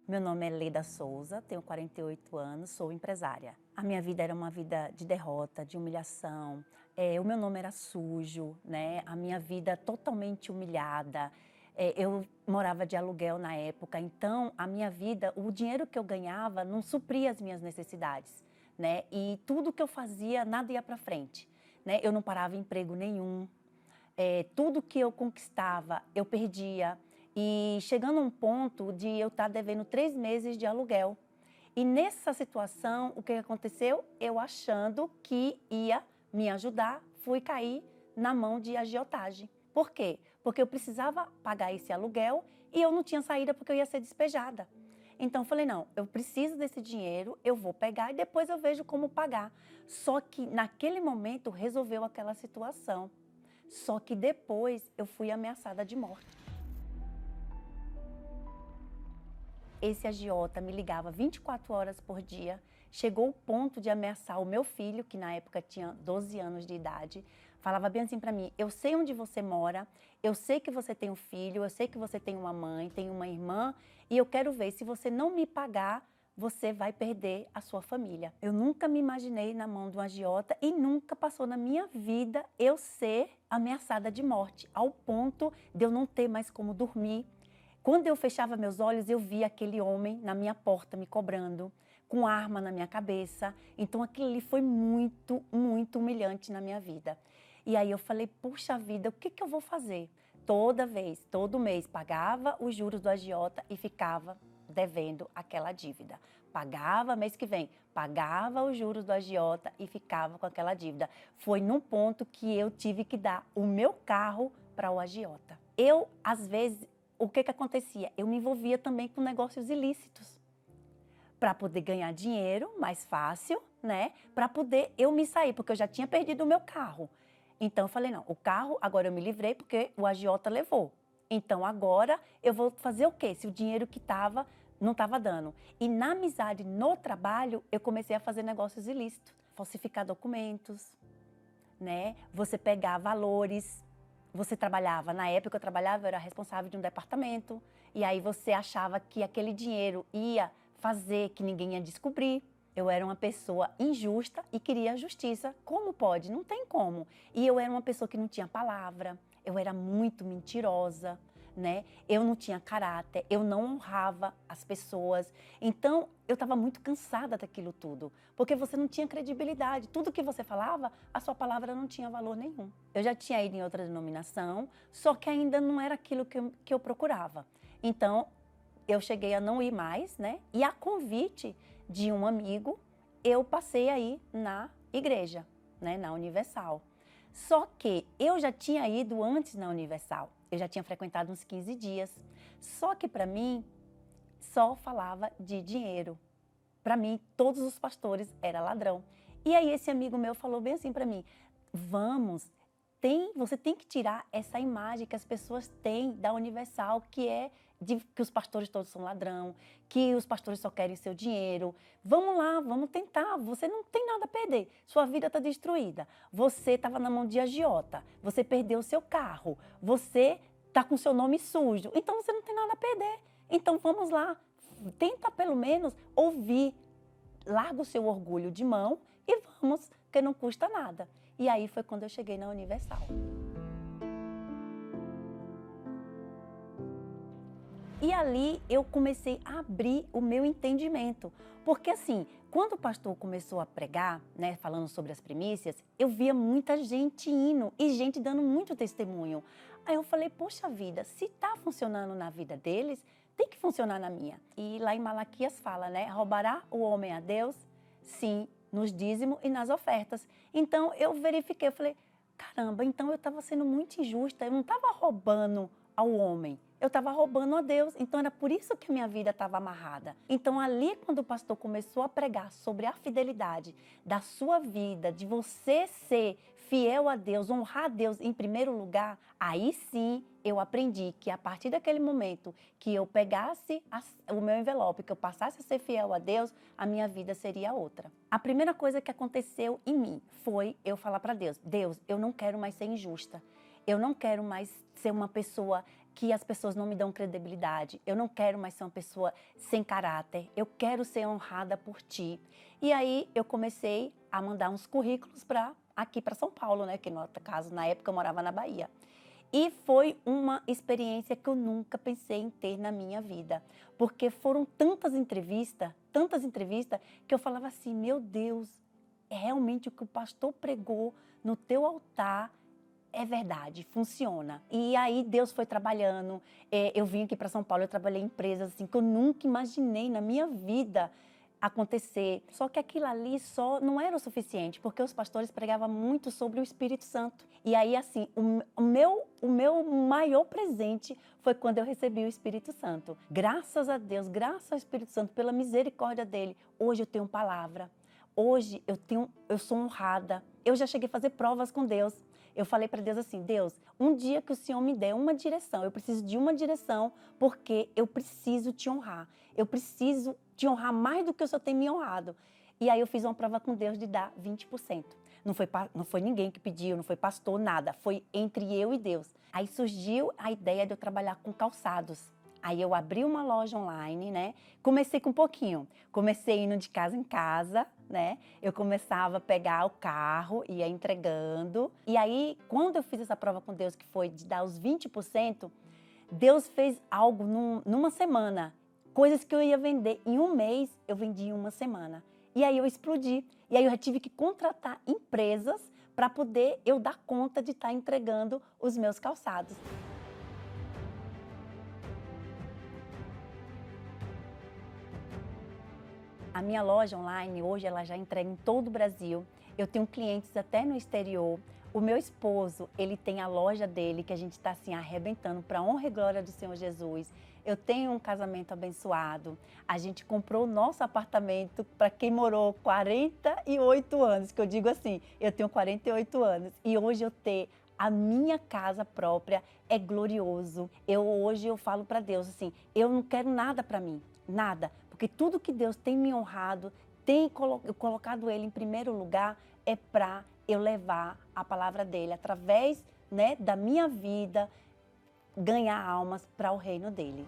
Meu nome é Leda Souza, tenho 48 anos, sou empresária. A minha vida era uma vida de derrota, de humilhação. O meu nome era sujo, né? A minha vida totalmente humilhada. Eu morava de aluguel na época, então a minha vida, o dinheiro que eu ganhava não supria as minhas necessidades, né? E tudo que eu fazia, nada ia para frente, né? Eu não parava em emprego nenhum. Tudo que eu conquistava, eu perdia. E chegando a um ponto de eu estar devendo 3 meses de aluguel. E nessa situação, o que aconteceu? Eu achando que ia me ajudar, fui cair na mão de agiotagem. Por quê? Porque eu precisava pagar esse aluguel e eu não tinha saída porque eu ia ser despejada. Então eu falei, não, eu preciso desse dinheiro, eu vou pegar e depois eu vejo como pagar. Só que naquele momento resolveu aquela situação. Só que depois eu fui ameaçada de morte. Esse agiota me ligava 24 horas por dia, chegou ao ponto de ameaçar o meu filho, que na época tinha 12 anos de idade, falava bem assim para mim, eu sei onde você mora, eu sei que você tem um filho, eu sei que você tem uma mãe, tem uma irmã, e eu quero ver, se você não me pagar, você vai perder a sua família. Eu nunca me imaginei na mão de um agiota e nunca passou na minha vida eu ser ameaçada de morte, ao ponto de eu não ter mais como dormir. Quando eu fechava meus olhos, eu via aquele homem na minha porta me cobrando, com arma na minha cabeça. Então aquilo ali foi muito, muito humilhante na minha vida. E aí eu falei, puxa vida, o que eu vou fazer? Toda vez, todo mês, pagava os juros do agiota e ficava devendo aquela dívida. Pagava mês que vem, pagava os juros do agiota e ficava com aquela dívida. Foi num ponto que eu tive que dar o meu carro para o agiota. Eu, às vezes, o que acontecia? Eu me envolvia também com negócios ilícitos para poder ganhar dinheiro mais fácil, né? Para poder eu me sair, porque eu já tinha perdido o meu carro. Então eu falei, não, o carro agora eu me livrei porque o agiota levou. Então agora eu vou fazer o quê? Se o dinheiro que estava não estava dando. E na amizade, no trabalho, eu comecei a fazer negócios ilícitos. Falsificar documentos, né? Você pegar valores. Você trabalhava, na época eu trabalhava, eu era responsável de um departamento, e aí você achava que aquele dinheiro ia fazer que ninguém ia descobrir. Eu era uma pessoa injusta e queria justiça. Como pode? Não tem como. E eu era uma pessoa que não tinha palavra, eu era muito mentirosa, né? Eu não tinha caráter, eu não honrava as pessoas. Então, eu estava muito cansada daquilo tudo, porque você não tinha credibilidade. Tudo que você falava, a sua palavra não tinha valor nenhum. Eu já tinha ido em outra denominação, só que ainda não era aquilo que eu procurava. Então, eu cheguei a não ir mais, né? E a convite de um amigo, eu passei aí na igreja, né? Na Universal. Só que eu já tinha ido antes na Universal. Eu já tinha frequentado uns 15 dias. Só que para mim, só falava de dinheiro. Para mim, todos os pastores eram ladrão. E aí esse amigo meu falou bem assim para mim, você tem que tirar essa imagem que as pessoas têm da Universal, que é que os pastores todos são ladrão, que os pastores só querem seu dinheiro. Vamos lá, vamos tentar, você não tem nada a perder, sua vida está destruída. Você estava na mão de agiota, você perdeu o seu carro, você está com seu nome sujo, então você não tem nada a perder. Então vamos lá, tenta pelo menos ouvir, larga o seu orgulho de mão e vamos, que não custa nada. E aí foi quando eu cheguei na Universal. E ali eu comecei a abrir o meu entendimento. Porque assim, quando o pastor começou a pregar, né, falando sobre as primícias, eu via muita gente indo e gente dando muito testemunho. Aí eu falei, poxa vida, se está funcionando na vida deles, tem que funcionar na minha. E lá em Malaquias fala, né, roubará o homem a Deus? Sim, nos dízimos e nas ofertas. Então eu verifiquei, eu falei, caramba, então eu estava sendo muito injusta, eu não estava roubando ao homem, eu estava roubando a Deus. Então era por isso que a minha vida estava amarrada. Então ali, quando o pastor começou a pregar sobre a fidelidade da sua vida, de você ser fiel a Deus, honrar a Deus em primeiro lugar, aí sim eu aprendi que a partir daquele momento que eu pegasse o meu envelope, que eu passasse a ser fiel a Deus, a minha vida seria outra. A primeira coisa que aconteceu em mim foi eu falar para Deus, Deus, eu não quero mais ser injusta. Eu não quero mais ser uma pessoa que as pessoas não me dão credibilidade. Eu não quero mais ser uma pessoa sem caráter. Eu quero ser honrada por ti. E aí eu comecei a mandar uns currículos aqui para São Paulo, né? Que no caso, na época eu morava na Bahia. E foi uma experiência que eu nunca pensei em ter na minha vida. Porque foram tantas entrevistas, que eu falava assim, meu Deus, é realmente o que o pastor pregou no teu altar é verdade, funciona. E aí Deus foi trabalhando. Eu vim aqui para São Paulo, eu trabalhei em empresas assim que eu nunca imaginei na minha vida acontecer. Só que aquilo ali só não era o suficiente, porque os pastores pregavam muito sobre o Espírito Santo. E aí, assim, o meu maior presente foi quando eu recebi o Espírito Santo. Graças a Deus, graças ao Espírito Santo, pela misericórdia dele, hoje eu tenho palavra. Hoje eu sou honrada. Eu já cheguei a fazer provas com Deus. Eu falei para Deus assim, Deus, um dia que o Senhor me der uma direção, eu preciso de uma direção, porque eu preciso te honrar. Eu preciso te honrar mais do que o Senhor tem me honrado. E aí eu fiz uma prova com Deus de dar 20%. Não foi ninguém que pediu, não foi pastor, nada. Foi entre eu e Deus. Aí surgiu a ideia de eu trabalhar com calçados. Aí eu abri uma loja online, né? Comecei com um pouquinho. Comecei indo de casa em casa, né? Eu começava a pegar o carro, ia entregando. E aí, quando eu fiz essa prova com Deus, que foi de dar os 20%, Deus fez algo numa semana. Coisas que eu ia vender em um mês, eu vendi em uma semana. E aí eu explodi. E aí eu já tive que contratar empresas para poder eu dar conta de estar entregando os meus calçados. A minha loja online, hoje, ela já entrega em todo o Brasil. Eu tenho clientes até no exterior. O meu esposo, ele tem a loja dele, que a gente está assim arrebentando para a honra e glória do Senhor Jesus. Eu tenho um casamento abençoado. A gente comprou o nosso apartamento para quem morou 48 anos, que eu digo assim, eu tenho 48 anos. E hoje eu ter a minha casa própria é glorioso. Hoje eu falo para Deus assim, eu não quero nada para mim, nada. Porque tudo que Deus tem me honrado, tem colocado Ele em primeiro lugar, é para eu levar a palavra dEle, através, né, da minha vida, ganhar almas para o reino dEle.